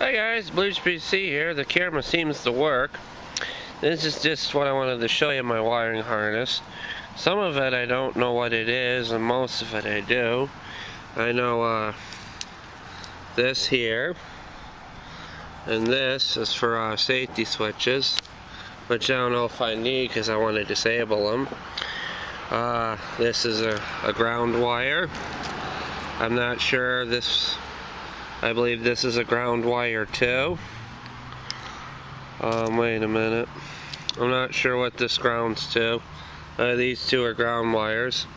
Hi guys, Bleachedpc here. The camera seems to work. This is just what I wanted to show you, my wiring harness. Some of it I don't know what it is, and most of it I do. I know this here, and this is for safety switches, which I don't know if I need because I want to disable them. This is a ground wire. I'm not sure this. I believe this is a ground wire too. Wait a minute. I'm not sure what this grounds to. These two are ground wires.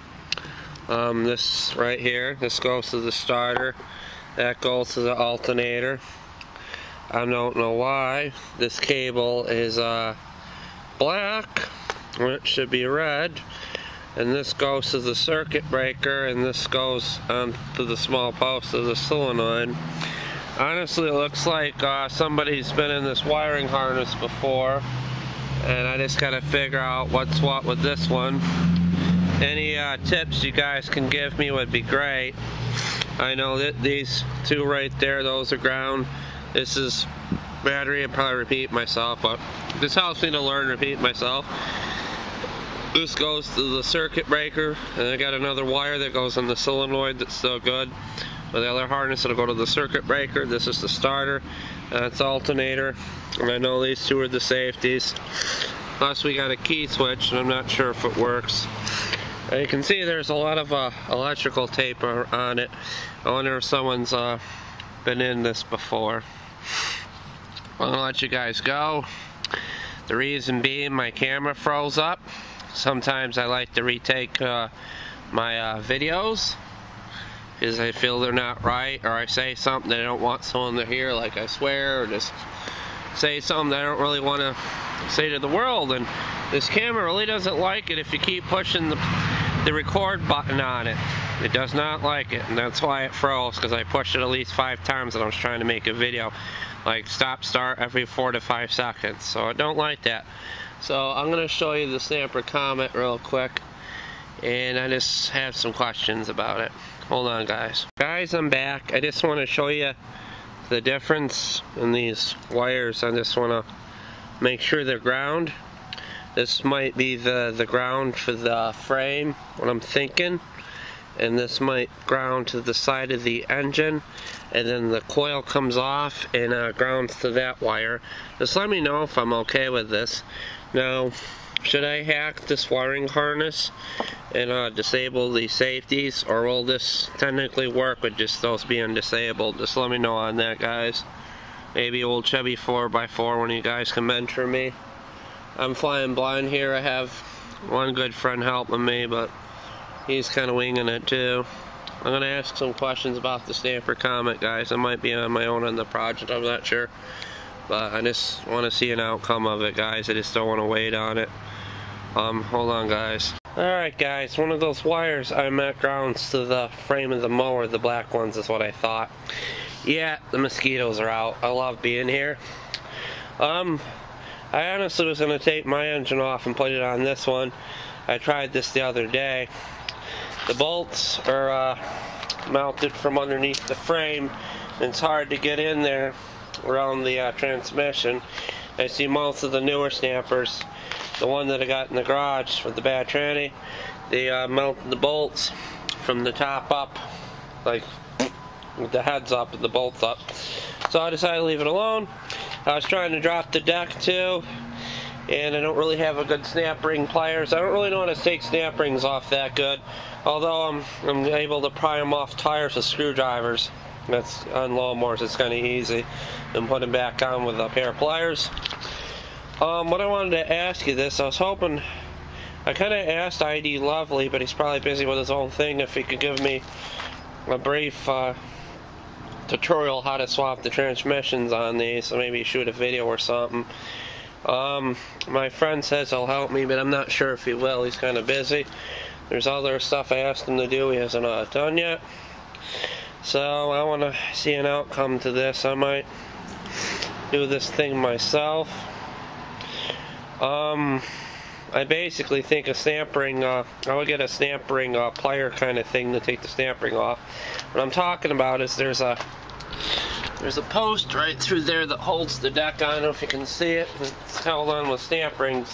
This right here, this goes to the starter. That goes to the alternator. I don't know why. This cable is black, or it should be red. And this goes to the circuit breaker, and this goes to the small post of the solenoid. Honestly, it looks like somebody's been in this wiring harness before, and I just gotta figure out what's what with this one. Any tips you guys can give me would be great. I know that these two right there, those are ground. This is battery. I'll probably repeat myself, but this helps me to learn and repeat myself. This goes to the circuit breaker, and I got another wire that goes on the solenoid that's still good. With the other harness, it'll go to the circuit breaker. This is the starter, that's alternator, and I know these two are the safeties. Plus, we got a key switch, and I'm not sure if it works. And you can see there's a lot of electrical tape on it. I wonder if someone's been in this before. I'm gonna let you guys go. The reason being, my camera froze up. Sometimes I like to retake my videos because I feel they're not right, or I say something that I don't want someone to hear, like I swear, or just say something that I don't really want to say to the world. And this camera really doesn't like it if you keep pushing the record button on it. It does not like it, and that's why it froze, because I pushed it at least 5 times when I was trying to make a video, like stop start every 4 to 5 seconds. So I don't like that. So I'm going to show you the Snapper Comet real quick, and I just have some questions about it. Hold on, guys. Guys, I'm back. I just want to show you the difference in these wires. I just want to make sure they're ground. This might be the ground for the frame, what I'm thinking, and this might ground to the side of the engine, and then the coil comes off and grounds to that wire. Just let me know if I'm okay with this. Now, should I hack this wiring harness and disable the safeties, or will this technically work with just those being disabled? Just let me know on that, guys. Maybe old chubby 4x4, one of you guys can mentor me. I'm flying blind here. I have one good friend helping me, but he's kind of winging it too. I'm going to ask some questions about the Snapper Comet, guys. I might be on my own on the project, I'm not sure. But I just want to see an outcome of it, guys. I just don't want to wait on it. Hold on, guys. Alright, guys. One of those wires I met grounds to the frame of the mower. The black ones is what I thought. Yeah, the mosquitoes are out. I love being here. I honestly was going to take my engine off and put it on this one. I tried this the other day. The bolts are mounted from underneath the frame, and it's hard to get in there around the transmission. I see most of the newer Snappers, the one that I got in the garage for the bad tranny, they mounted the bolts from the top up, like with the heads up and the bolts up. So I decided to leave it alone. I was trying to drop the deck too, and I don't really have a good snap ring pliers. I don't really know how to take snap rings off that good, although I'm able to pry them off tires with screwdrivers. That's on lawnmowers, it's kind of easy, and put them back on with a pair of pliers. What I wanted to ask you this, I was hoping, I kind of asked ID Lovely, but he's probably busy with his own thing, if he could give me a brief tutorial how to swap the transmissions on these, so maybe shoot a video or something. My friend says he'll help me, but I'm not sure if he will. He's kind of busy. There's other stuff I asked him to do he hasn't done yet. So I want to see an outcome to this. I might do this thing myself. I basically think a snap ring, I would get a snap ring plier kind of thing to take the snap ring off. What I'm talking about is there's a There's a post right through there that holds the deck on. I don't know if you can see it. It's held on with stamp rings.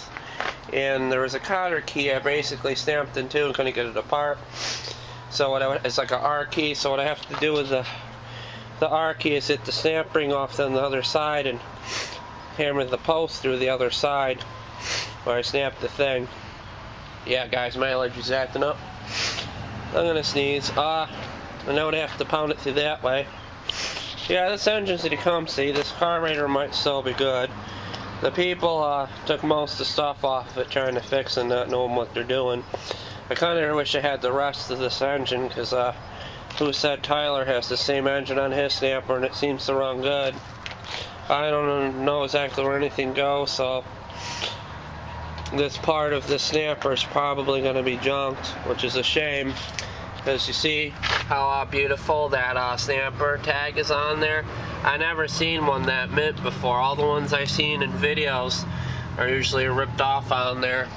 And there was a cotter key I basically stamped in two and couldn't get it apart. So it's like an R key. So what I have to do with the R key is hit the stamp ring off on the other side and hammer the post through the other side where I snapped the thing. Yeah, guys, my allergies acting up. I'm gonna sneeze. I know they have to pound it through that way. Yeah, this engine's a Tecumseh. This carburetor might still be good. The people took most of the stuff off of it trying to fix it and not knowing what they're doing. I kind of wish I had the rest of this engine because who said Tyler has the same engine on his snapper and it seems to run good. I don't know exactly where anything goes, so this part of the snapper is probably going to be junked, which is a shame. Because you see how beautiful that snapper tag is on there. I never seen one that mint before. All the ones I've seen in videos are usually ripped off on there.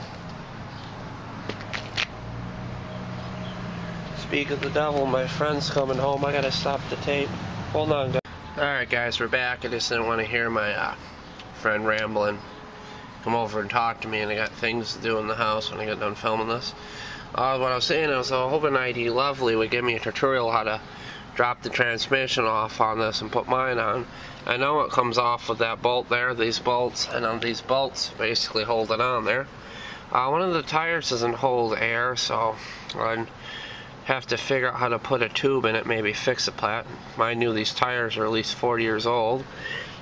Speak of the devil, my friend's coming home. I gotta stop the tape. Hold on, guys. Alright guys, we're back. I just didn't want to hear my friend rambling. Come over and talk to me, and I got things to do in the house when I get done filming this. What I was saying is, I was hoping ID Lovely would give me a tutorial how to drop the transmission off on this and put mine on. I know it comes off with that bolt there, these bolts, and these bolts basically hold it on there. One of the tires doesn't hold air, so I'd have to figure out how to put a tube in it, maybe fix it. Mind you, these tires are at least 40 years old.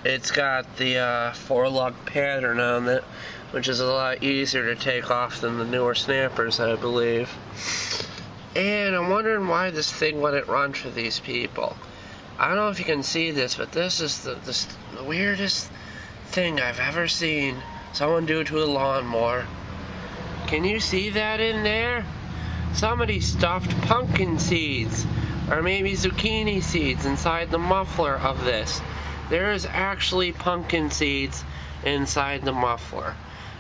It's got the 4-lug pattern on it, which is a lot easier to take off than the newer snappers, I believe. And I'm wondering why this thing wouldn't run for these people. I don't know if you can see this, but this is the weirdest thing I've ever seen someone do to a lawnmower. Can you see that in there? Somebody stuffed pumpkin seeds, or maybe zucchini seeds, inside the muffler of this. There is actually pumpkin seeds inside the muffler.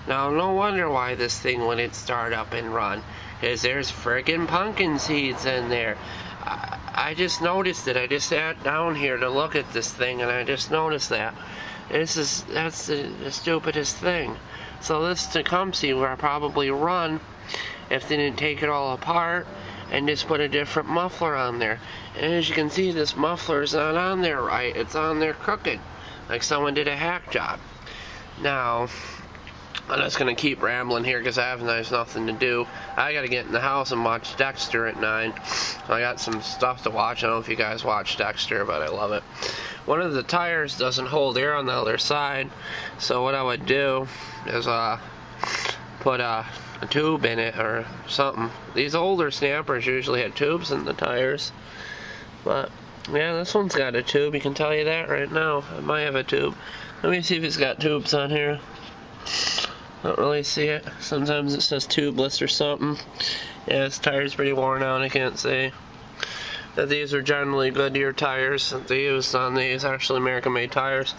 Now, no wonder why this thing wouldn't start up and run, because there's friggin' pumpkin seeds in there. I just noticed it. I just sat down here to look at this thing, and I just noticed that. That's the stupidest thing. So this Tecumseh would probably run if they didn't take it all apart and just put a different muffler on there. And as you can see, this muffler is not on there right. It's on there crooked, like someone did a hack job. Now, I'm just going to keep rambling here because there's nothing to do. I got to get in the house and watch Dexter at 9. I got some stuff to watch. I don't know if you guys watch Dexter, but I love it. One of the tires doesn't hold air on the other side, so what I would do is put a tube in it or something. These older snappers usually had tubes in the tires, but yeah, this one's got a tube. You can tell you that right now. It might have a tube. Let me see if it's got tubes on here. Don't really see it. Sometimes it says tubeless or something. Yeah, this tire's pretty worn out. I can't see. That these are generally Goodyear tires that they used on these, actually American-made tires.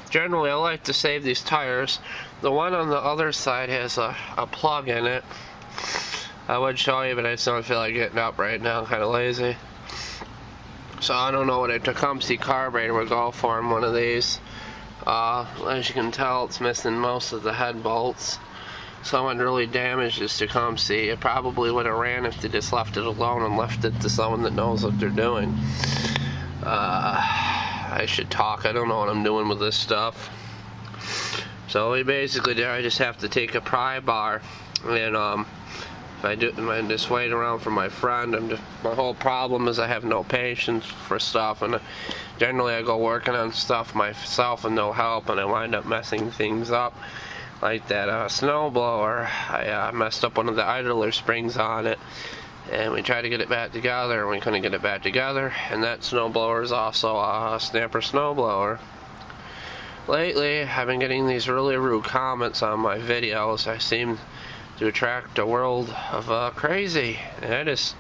Generally, I like to save these tires. The one on the other side has a plug in it. I would show you, but I just don't feel like getting up right now. I'm kind of lazy. So I don't know what a Tecumseh carburetor would go for in one of these. As you can tell, it's missing most of the head bolts. Someone really damaged this Tecumseh. It probably would have ran if they just left it alone and left it to someone that knows what they're doing. I should talk. I don't know what I'm doing with this stuff. So we basically, I just have to take a pry bar, and if I just wait around for my friend. My whole problem is I have no patience for stuff, and generally I go working on stuff myself with no help, and I wind up messing things up. Like that snow blower, I messed up one of the idler springs on it, and we tried to get it back together, and we couldn't get it back together. And that snow blower is also a snapper snow blower. Lately, I've been getting these really rude comments on my videos. I seem to attract a world of crazy, and I just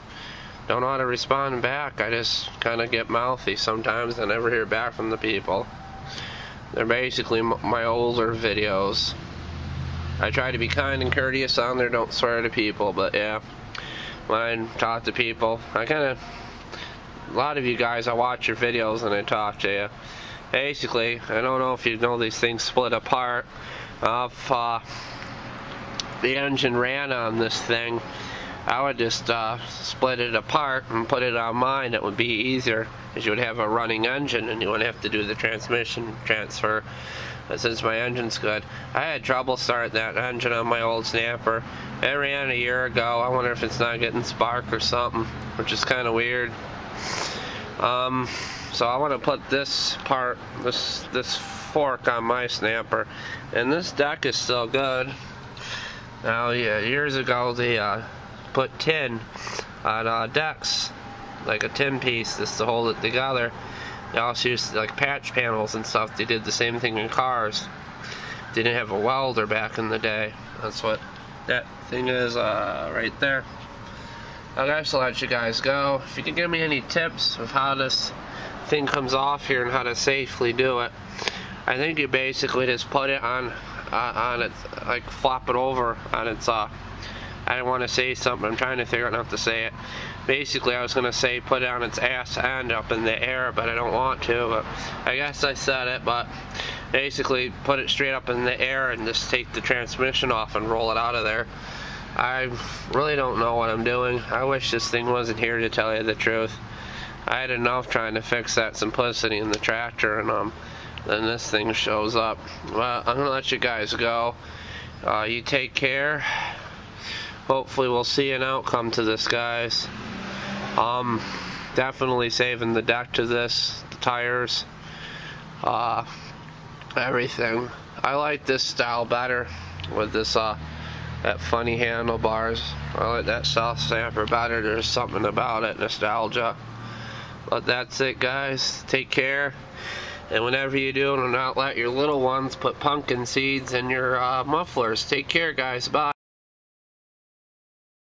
don't know how to respond back. I just kind of get mouthy sometimes and never hear back from the people. They're basically my older videos. I try to be kind and courteous on there, don't swear to people, but yeah, when I talk to people, a lot of you guys, I watch your videos and I talk to you, basically, I don't know if you know, these things split apart. If the engine ran on this thing, I would just split it apart and put it on mine. It would be easier, because you would have a running engine and you wouldn't have to do the transmission transfer. But since my engine's good, I had trouble starting that engine on my old Snapper. It ran a year ago. I wonder if it's not getting spark or something, which is kind of weird. So I want to put this part, this fork on my Snapper, and this deck is still good. Now, yeah, years ago they put tin on decks, like a tin piece, just to hold it together. They also used like patch panels and stuff. They did the same thing in cars. They didn't have a welder back in the day. That's what that thing is right there. I'll actually let you guys go. If you can give me any tips of how this thing comes off here and how to safely do it, I think you basically just put it on it, like flop it over on its I didn't want to say something, I'm trying to figure out how to say it. Basically, I was going to say put it on its ass end up in the air, but I don't want to. But I guess I said it, but basically put it straight up in the air and just take the transmission off and roll it out of there. I really don't know what I'm doing. I wish this thing wasn't here, to tell you the truth. I had enough trying to fix that simplicity in the tractor, and then this thing shows up. Well, I'm going to let you guys go. You take care. Hopefully we'll see an outcome to this, guys. Definitely saving the deck to this, the tires, everything. I like this style better with this that funny handlebars. I like that South Snapper better. There's something about it, nostalgia. But that's it, guys. Take care. And whenever you do not let your little ones put pumpkin seeds in your mufflers. Take care, guys. Bye.